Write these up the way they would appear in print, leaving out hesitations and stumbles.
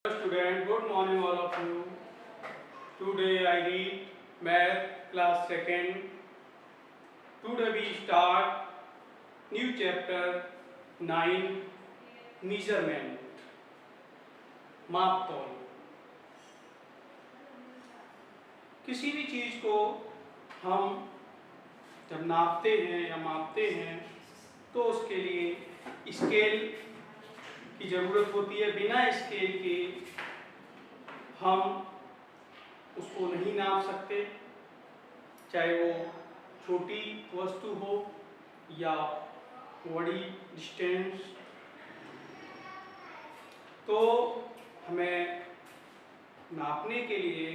Student, good morning all of you. Today I read Math class 2nd. Today we start new chapter 9 measurement. माप तौल। किसी भी चीज को हम जब नापते हैं या मापते हैं तो उसके लिए स्केल की जरूरत होती है। बिना स्केल के हम उसको नहीं नाप सकते, चाहे वो छोटी वस्तु हो या बड़ी डिस्टेंस। तो हमें नापने के लिए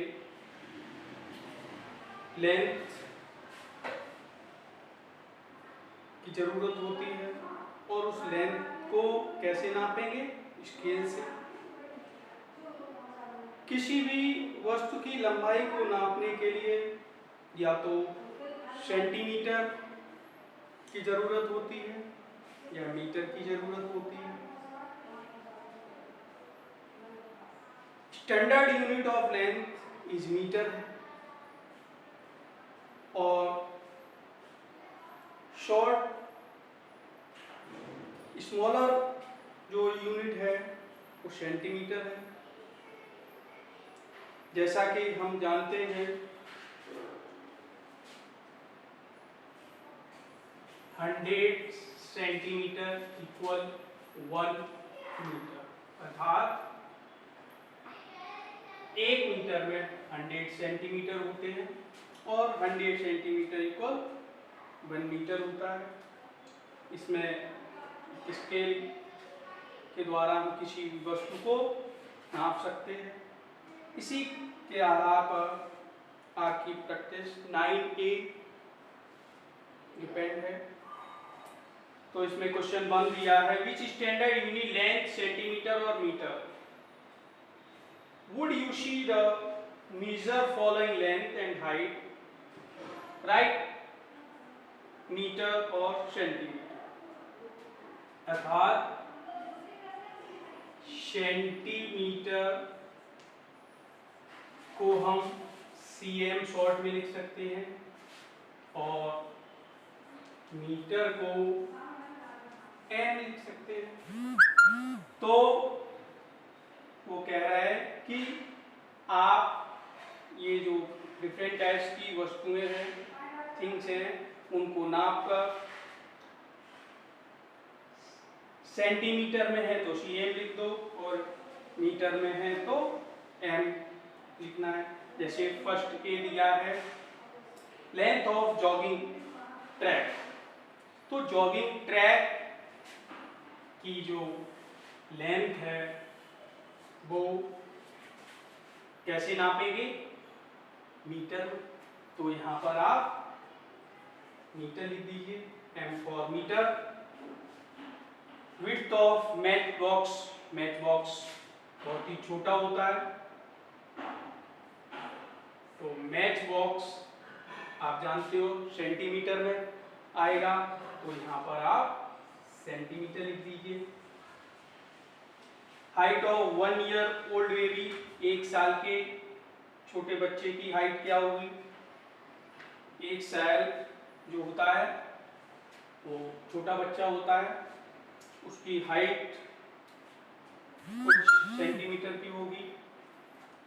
लेंथ की जरूरत होती है और उस लेंथ को कैसे नापेंगे? स्केल से। किसी भी वस्तु की लंबाई को नापने के लिए या तो सेंटीमीटर की जरूरत होती है या मीटर की जरूरत होती है। Standard unit of length is metre है और शॉर्ट स्मॉलर जो यूनिट है वो सेंटीमीटर है। जैसा कि हम जानते हैं 100 सेंटीमीटर इक्वल 1 मीटर, अर्थात 1 मीटर में 100 सेंटीमीटर होते हैं और 100 सेंटीमीटर इक्वल 1 मीटर होता है। इसमें स्केल के द्वारा हम किसी भी वस्तु को नाप सकते हैं। इसी के आधार पर आपकी प्रैक्टिस 9A डिपेंड है। तो इसमें क्वेश्चन 1 दिया है, विच स्टैंडर्ड यूनिट लेंथ सेंटीमीटर और metre would you see the measure following length and height, right? Metre और सेंटीमीटर, अर्थात सेंटीमीटर को हम cm शॉर्ट में लिख सकते हैं और मीटर को m लिख सकते हैं। तो वो कह रहा है कि आप ये जो डिफरेंट टाइप्स की वस्तुएं हैं, थिंग्स हैं, उनको नाप कर सेंटीमीटर में है तो cm लिख दो और मीटर में है तो m लिखना है। जैसे फर्स्ट ए दिया है लेंथ ऑफ जॉगिंग ट्रैक, तो जॉगिंग ट्रैक की जो लेंथ है वो कैसे नापेंगे? मीटर। तो यहां पर आप मीटर लिख दीजिए, m for metre. Width of match box, match box बहुत ही छोटा होता है तो मैच बॉक्स आप जानते हो सेंटीमीटर में आएगा, तो यहां पर आप सेंटीमीटर लिख दीजिए। Height of 1 year old baby, 1 साल के छोटे बच्चे की हाइट क्या होगी? 1 साल जो होता है वो छोटा बच्चा होता है, उसकी हाइट कुछ सेंटीमीटर की होगी,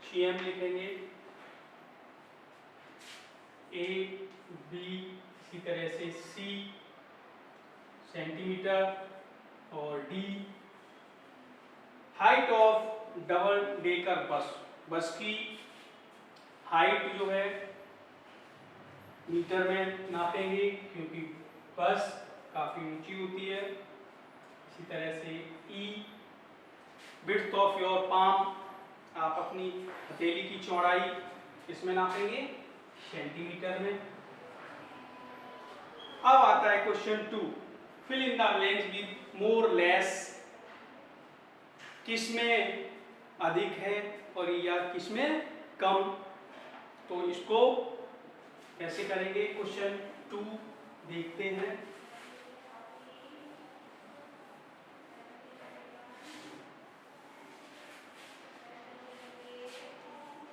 cm लिखेंगे। A, B, इसी तरह से C सेंटीमीटर और D। Height of double decker bus, बस की हाइट जो है मीटर में नापेंगे क्योंकि बस काफी ऊंची होती है। इसी तरह से E। Width of your palm, आप अपनी हथेली की चौड़ाई इसमें नापेंगे सेंटीमीटर में। अब आता है question 2, fill in the blanks with more less, किसमें अधिक है और या किसमें कम। तो इसको कैसे करेंगे? क्वेश्चन 2 देखते हैं।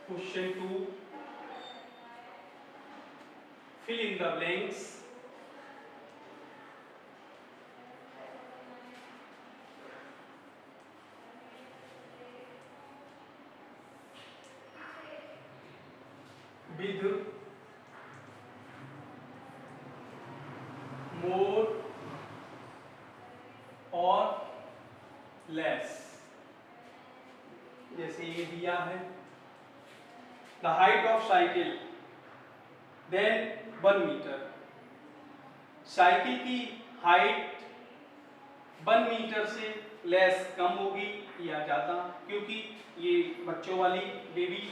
Question 2. Fill in the blanks. With more or less. जैसे ये दिया है, the height of cycle, then 1 metre. Cycle की हाइट 1 मीटर से लेस कम होगी या ज़्यादा, क्योंकि ये बच्चों वाली बेबी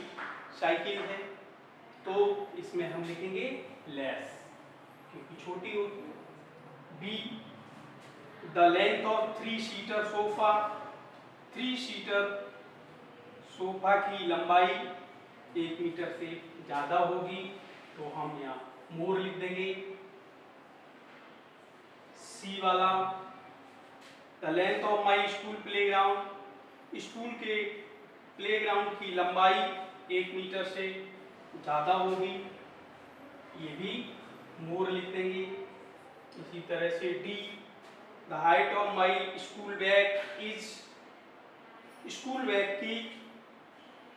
साइकिल है तो इसमें हम लिखेंगे लेस क्योंकि छोटी होती है. B, the length of 3 seater sofa. 3 seater sofa की लंबाई 1 मीटर से ज़्यादा होगी तो हम यहाँ मोर लिख देंगे. सी वाला, the length of my school playground. School के प्लेग्राउंड की लंबाई 1 मीटर से ज़्यादा होगी, ये भी मोर लिख देंगे. इसी तरह से D, the height of my school bag is. School bag की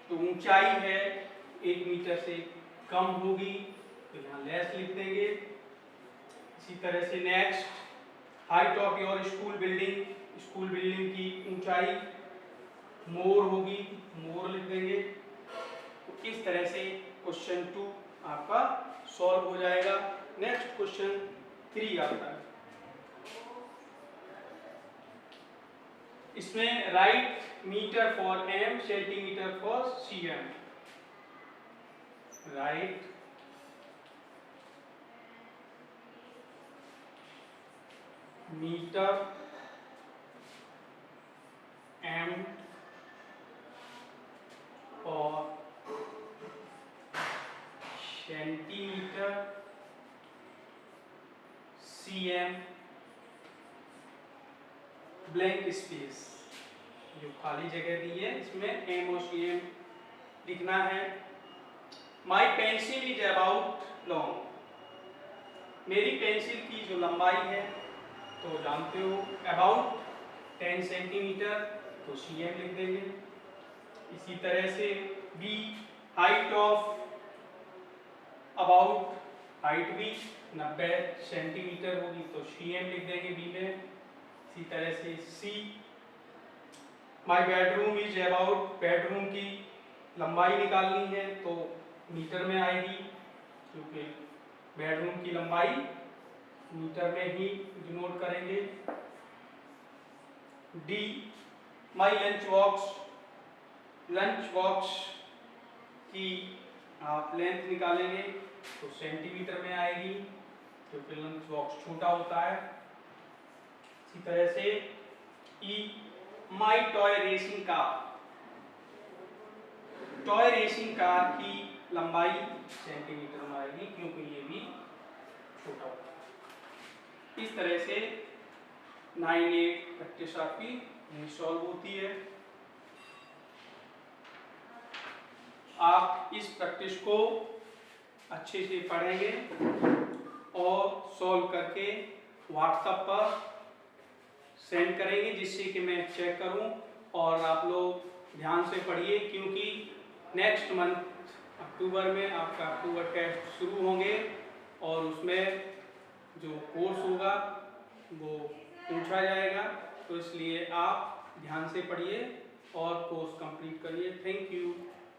तो ऊंचाई है 1 मीटर से कम होगी तो यहाँ लेस लिख देंगे. इसी तरह से next, height of your school building. School building की ऊंचाई मोर होगी, मोर लिख देंगे. तो इस तरह से क्वेश्चन 2 आपका सॉल्व हो जाएगा. नेक्स्ट क्वेश्चन 3 आता है. इसमें write metre for M, centimetre for CM. Write metre M और सेंटीमीटर सीएम. ब्लैंक स्पेस, जो खाली जगह दी है इसमें एम और सीएम लिखना है. माई पेंसिल इज अबाउट लॉन्ग. मेरी पेंसिल की जो लंबाई है तो जानते हो अबाउट 10 सेंटीमीटर तो सीएम लिख देंगे. इसी तरह से B, height of about, height भी 90 सेंटीमीटर होगी तो सीएम लिख देंगे बी में. इसी तरह से c, my bedroom is about. Bedroom की लंबाई निकालनी है तो मीटर में आएगी क्योंकि बेडरूम की लंबाई मीटर में ही डिनोट करेंगे. D, my lunch box. Lunch box की आप लेंथ निकालेंगे तो सेंटीमीटर में आएगी क्योंकि लंच बॉक्स छोटा होता है. इसी तरह से e, my toy racing car. Toy racing car की लंबाई सेंटीमीटर में आएगी क्योंकि ये भी छोटा होता है. इस तरह से 9-8 प्रैक्टिस आपकी सॉल्व होती है. आप इस प्रैक्टिस को अच्छे से पढ़ेंगे और सॉल्व करके व्हाट्सएप पर सेंड करेंगे जिससे कि मैं चेक करूं. और आप लोग ध्यान से पढ़िए क्योंकि नेक्स्ट मंथ अक्टूबर में आपका अक्टूबर टेस्ट शुरू होंगे और उसमें जो कोर्स होगा वो पूछा जाएगा. तो इसलिए आप ध्यान से पढ़िए और कोर्स कंप्लीट करिए. Thank you.